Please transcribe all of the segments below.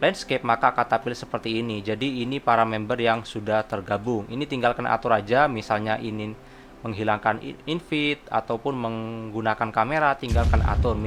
landscape, maka akan tampil seperti ini. Jadi ini para member yang sudah tergabung. Ini tinggal kena atur aja, misalnya ini menghilangkan invite ataupun menggunakan kamera, tinggal kena atur.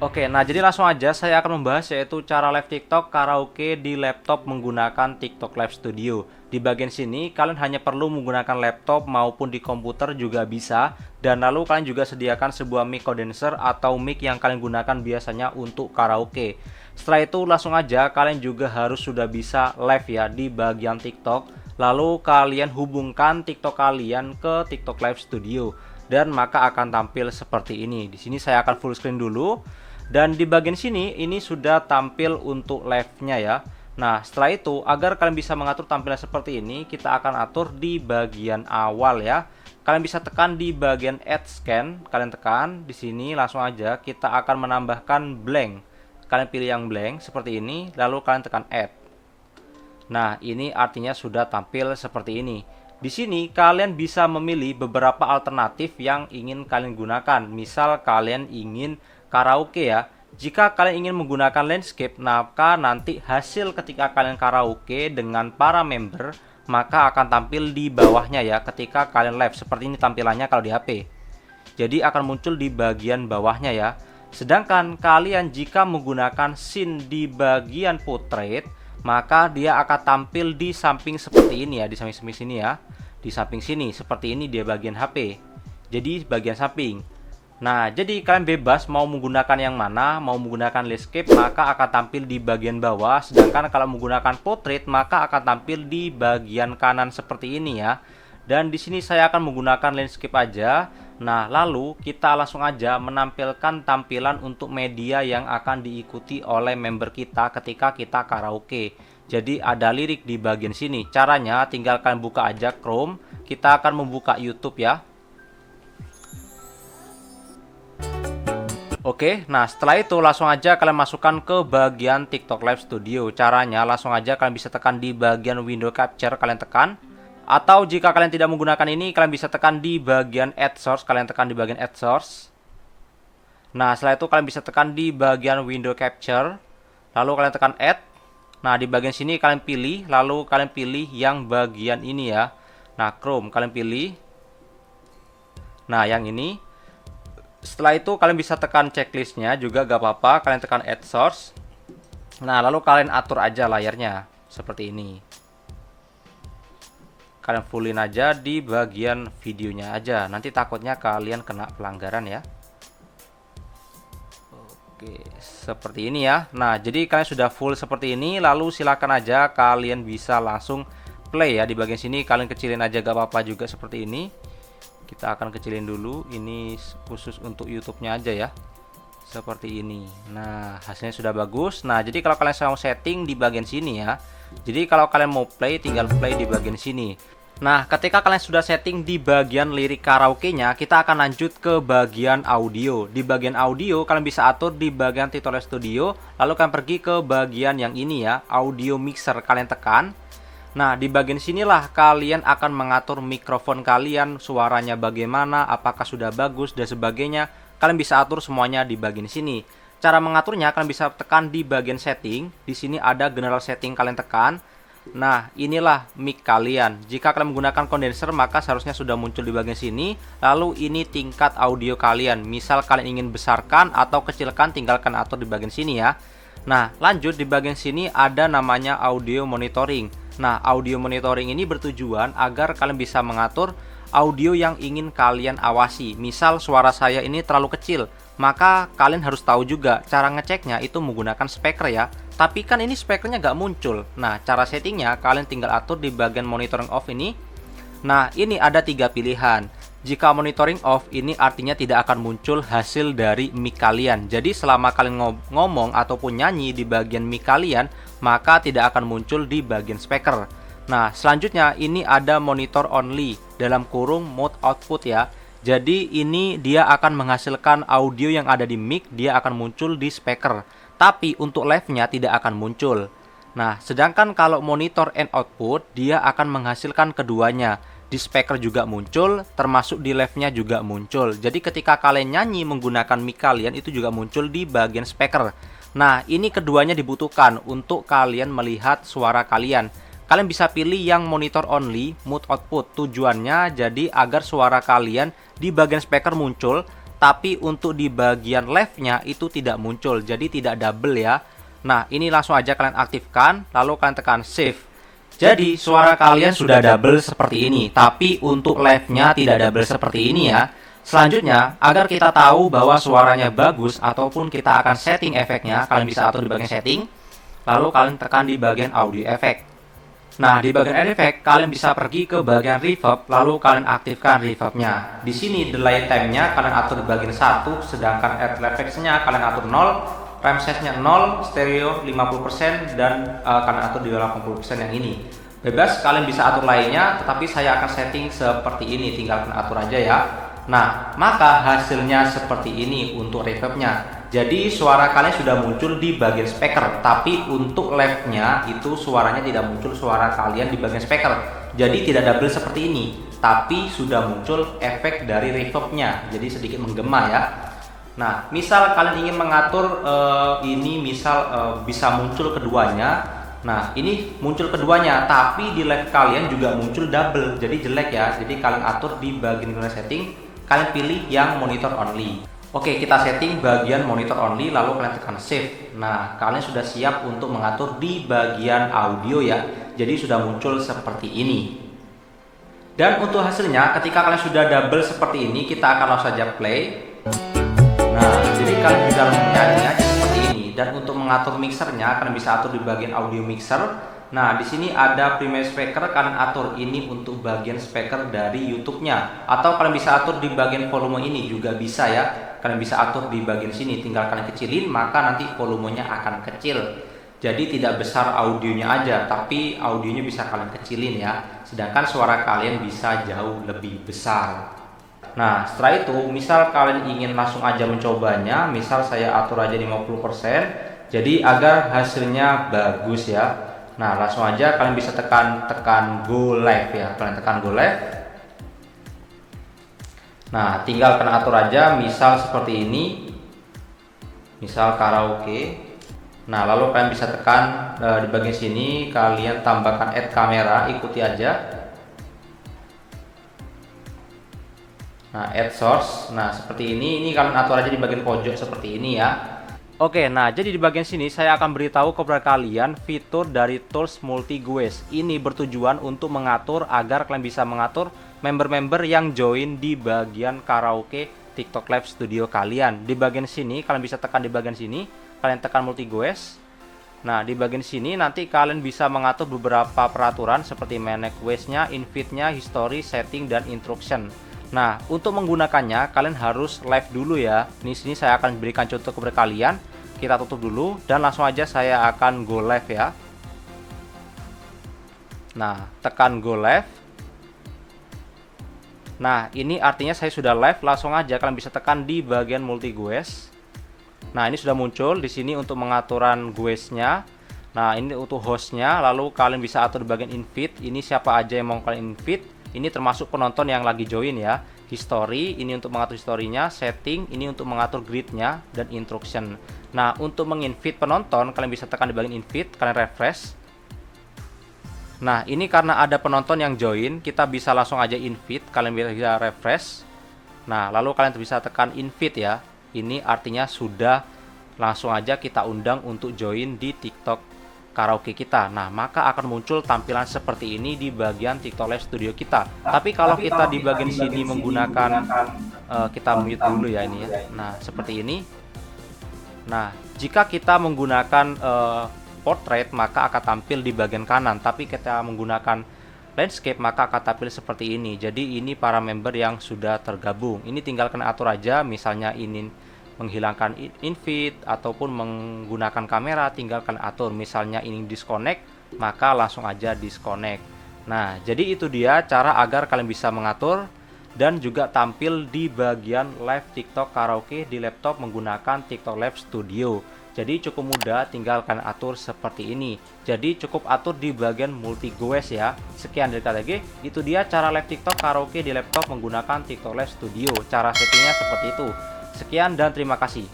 Oke, nah jadi langsung aja saya akan membahas yaitu cara live TikTok karaoke di laptop menggunakan TikTok Live Studio. Di bagian sini kalian hanya perlu menggunakan laptop maupun di komputer juga bisa. Dan lalu kalian juga sediakan sebuah mic condenser atau mic yang kalian gunakan biasanya untuk karaoke. Setelah itu langsung aja kalian juga harus sudah bisa live ya di bagian TikTok. Lalu kalian hubungkan TikTok kalian ke TikTok Live Studio dan maka akan tampil seperti ini. Di sini saya akan full screen dulu. Dan di bagian sini ini sudah tampil untuk live-nya ya. Nah, setelah itu agar kalian bisa mengatur tampilan seperti ini, kita akan atur di bagian awal ya. Kalian bisa tekan di bagian add scan, kalian tekan di sini langsung aja kita akan menambahkan blank. Kalian pilih yang blank seperti ini, lalu kalian tekan add. Nah, ini artinya sudah tampil seperti ini. Di sini kalian bisa memilih beberapa alternatif yang ingin kalian gunakan. Misal kalian ingin karaoke ya. Jika kalian ingin menggunakan landscape, maka nanti hasil ketika kalian karaoke dengan para member maka akan tampil di bawahnya ya ketika kalian live. Seperti ini tampilannya kalau di HP. Jadi akan muncul di bagian bawahnya ya. Sedangkan kalian jika menggunakan scene di bagian portrait, maka dia akan tampil di samping seperti ini ya, di samping sini ya. Di samping sini seperti ini dia bagian HP. Jadi bagian samping. Nah, jadi kalian bebas mau menggunakan yang mana, mau menggunakan landscape maka akan tampil di bagian bawah, sedangkan kalau menggunakan portrait maka akan tampil di bagian kanan seperti ini ya. Dan di sini saya akan menggunakan landscape aja. Nah, lalu kita langsung aja menampilkan tampilan untuk media yang akan diikuti oleh member kita ketika kita karaoke. Jadi ada lirik di bagian sini. Caranya tinggal kalian buka aja Chrome. Kita akan membuka YouTube ya. Oke, nah setelah itu langsung aja kalian masukkan ke bagian TikTok Live Studio. Caranya langsung aja kalian bisa tekan di bagian window capture, kalian tekan. Atau jika kalian tidak menggunakan ini, kalian bisa tekan di bagian add source, kalian tekan di bagian add source. Nah, setelah itu kalian bisa tekan di bagian window capture, lalu kalian tekan add. Nah, di bagian sini kalian pilih, lalu kalian pilih yang bagian ini ya. Nah, Chrome kalian pilih. Nah, yang ini. Setelah itu kalian bisa tekan checklistnya juga gak apa-apa, kalian tekan add source. Nah, lalu kalian atur aja layarnya seperti ini. Kalian fullin aja di bagian videonya aja. Nanti takutnya kalian kena pelanggaran ya. Oke, seperti ini ya. Nah, jadi kalian sudah full seperti ini. Lalu silakan aja kalian bisa langsung play ya. Di bagian sini kalian kecilin aja gak apa-apa juga seperti ini. Kita akan kecilin dulu. Ini khusus untuk YouTube-nya aja ya. Seperti ini. Nah, hasilnya sudah bagus. Nah, jadi kalau kalian mau setting di bagian sini ya. Jadi kalau kalian mau play, tinggal play di bagian sini. Nah, ketika kalian sudah setting di bagian lirik karaoke-nya, kita akan lanjut ke bagian audio. Di bagian audio, kalian bisa atur di bagian TikTok Live Studio. Lalu kalian pergi ke bagian yang ini ya, audio mixer. Kalian tekan. Nah, di bagian sinilah kalian akan mengatur mikrofon kalian, suaranya bagaimana, apakah sudah bagus, dan sebagainya. Kalian bisa atur semuanya di bagian sini. Cara mengaturnya, kalian bisa tekan di bagian setting. Di sini ada general setting, kalian tekan. Nah, inilah mic kalian. Jika kalian menggunakan condenser, maka seharusnya sudah muncul di bagian sini. Lalu ini tingkat audio kalian. Misal kalian ingin besarkan atau kecilkan, tinggal kalian atur di bagian sini ya. Nah, lanjut di bagian sini ada namanya audio monitoring. Nah, audio monitoring ini bertujuan agar kalian bisa mengatur audio yang ingin kalian awasi. Misal suara saya ini terlalu kecil, maka kalian harus tahu juga cara ngeceknya itu menggunakan speaker ya. Tapi kan ini speakernya nggak muncul. Nah, cara settingnya kalian tinggal atur di bagian monitoring off ini. Nah, ini ada 3 pilihan. Jika monitoring off, ini artinya tidak akan muncul hasil dari mic kalian. Jadi selama kalian ngomong ataupun nyanyi di bagian mic kalian, maka tidak akan muncul di bagian speaker. Nah, selanjutnya ini ada monitor only dalam kurung mode output ya. Jadi ini dia akan menghasilkan audio yang ada di mic, dia akan muncul di speaker. Tapi untuk live-nya tidak akan muncul. Nah, sedangkan kalau monitor and output, dia akan menghasilkan keduanya. Di speaker juga muncul, termasuk di live-nya juga muncul. Jadi ketika kalian nyanyi menggunakan mic kalian, itu juga muncul di bagian speaker. Nah, ini keduanya dibutuhkan untuk kalian melihat suara kalian. Kalian bisa pilih yang monitor only, mute output. Tujuannya jadi agar suara kalian di bagian speaker muncul, tapi untuk di bagian left-nya itu tidak muncul, jadi tidak double ya. Nah, ini langsung aja kalian aktifkan, lalu kalian tekan save. Jadi, suara kalian sudah double seperti ini, tapi untuk left-nya tidak double seperti ini ya. Selanjutnya, agar kita tahu bahwa suaranya bagus ataupun kita akan setting efeknya, kalian bisa atur di bagian setting, lalu kalian tekan di bagian audio effect. Nah, di bagian efek, kalian bisa pergi ke bagian reverb, lalu kalian aktifkan reverbnya. Di sini delay time-nya kalian atur di bagian 1, sedangkan air effects-nya kalian atur 0, RAM size-nya 0, stereo 50%, dan kalian atur di 80% yang ini. Bebas, kalian bisa atur lainnya, tetapi saya akan setting seperti ini, tinggal kalian atur aja ya. Nah, maka hasilnya seperti ini untuk reverbnya. Jadi suara kalian sudah muncul di bagian speaker, tapi untuk left-nya itu suaranya tidak muncul suara kalian di bagian speaker. Jadi tidak double seperti ini, tapi sudah muncul efek dari reverbnya, jadi sedikit menggema ya. Nah, misal kalian ingin mengatur ini misal bisa muncul keduanya. Nah, ini muncul keduanya, tapi di left kalian juga muncul double, jadi jelek ya. Jadi kalian atur di bagian setting, kalian pilih yang monitor only. Oke, kita setting bagian monitor only, lalu kalian tekan save. Nah, kalian sudah siap untuk mengatur di bagian audio ya. Jadi sudah muncul seperti ini. Dan untuk hasilnya, ketika kalian sudah double seperti ini, kita akan langsung saja play. Nah, jadi kalian bisa menyanyinya seperti ini. Dan untuk mengatur mixernya, kalian bisa atur di bagian audio mixer. Nah, di sini ada primary speaker, kalian atur ini untuk bagian speaker dari YouTube-nya. Atau kalian bisa atur di bagian volume ini juga bisa ya. Kalian bisa atur di bagian sini, tinggal kalian kecilin, maka nanti volumenya akan kecil. Jadi tidak besar audionya aja, tapi audionya bisa kalian kecilin ya. Sedangkan suara kalian bisa jauh lebih besar. Nah, setelah itu, misal kalian ingin langsung aja mencobanya, misal saya atur aja 50%, jadi agar hasilnya bagus ya. Nah, langsung aja kalian bisa tekan go live ya. Kalian tekan go live. Nah, tinggal kalian atur aja misal seperti ini. Misal karaoke. Nah, lalu kalian bisa tekan di bagian sini, kalian tambahkan add kamera, ikuti aja. Nah, add source. Nah, seperti ini kalian atur aja di bagian pojok seperti ini ya. Oke, nah jadi di bagian sini saya akan beritahu kepada kalian fitur dari tools multi guest. Ini bertujuan untuk mengatur agar kalian bisa mengatur member-member yang join di bagian karaoke TikTok Live Studio kalian. Di bagian sini kalian bisa tekan di bagian sini, kalian tekan multi guest. Nah, di bagian sini nanti kalian bisa mengatur beberapa peraturan seperti manage guest-nya, invite-nya, history, setting, dan instruction. Nah, untuk menggunakannya kalian harus live dulu ya. Di sini saya akan berikan contoh kepada kalian. Kita tutup dulu dan langsung aja saya akan go live ya. Nah, tekan go live. Nah, ini artinya saya sudah live. Langsung aja kalian bisa tekan di bagian multi guest. Nah, ini sudah muncul di sini untuk pengaturan guest-nya. Nah, ini untuk host-nya. Lalu kalian bisa atur di bagian invite. Ini siapa aja yang mau kalian invite. Ini termasuk penonton yang lagi join ya. History, ini untuk mengatur historinya. Setting, ini untuk mengatur grid-nya. Dan instruction. Nah, untuk menginvite penonton, kalian bisa tekan di bagian invite. Kalian refresh. Nah, ini karena ada penonton yang join, kita bisa langsung aja invite. Kalian bisa refresh. Nah, lalu kalian bisa tekan invite ya. Ini artinya sudah langsung aja kita undang untuk join di TikTok karaoke kita. Nah, maka akan muncul tampilan seperti ini di bagian TikTok Live Studio kita. Tapi kalau kita di bagian sini menggunakan kita mute dulu ya ini ya. Nah, seperti ini. Nah, jika kita menggunakan portrait maka akan tampil di bagian kanan. Tapi kita menggunakan landscape maka akan tampil seperti ini. Jadi ini para member yang sudah tergabung. Ini tinggal kalian atur aja, misalnya ini menghilangkan invite ataupun menggunakan kamera, tinggalkan atur. Misalnya ini disconnect, maka langsung aja disconnect. Nah, jadi itu dia cara agar kalian bisa mengatur dan juga tampil di bagian live TikTok karaoke di laptop menggunakan TikTok Live Studio. Jadi cukup mudah, tinggal kalian atur seperti ini. Jadi cukup atur di bagian multi guest ya. Sekian dari KTG, itu dia cara live TikTok karaoke di laptop menggunakan TikTok Live Studio. Cara settingnya seperti itu. Sekian dan terima kasih.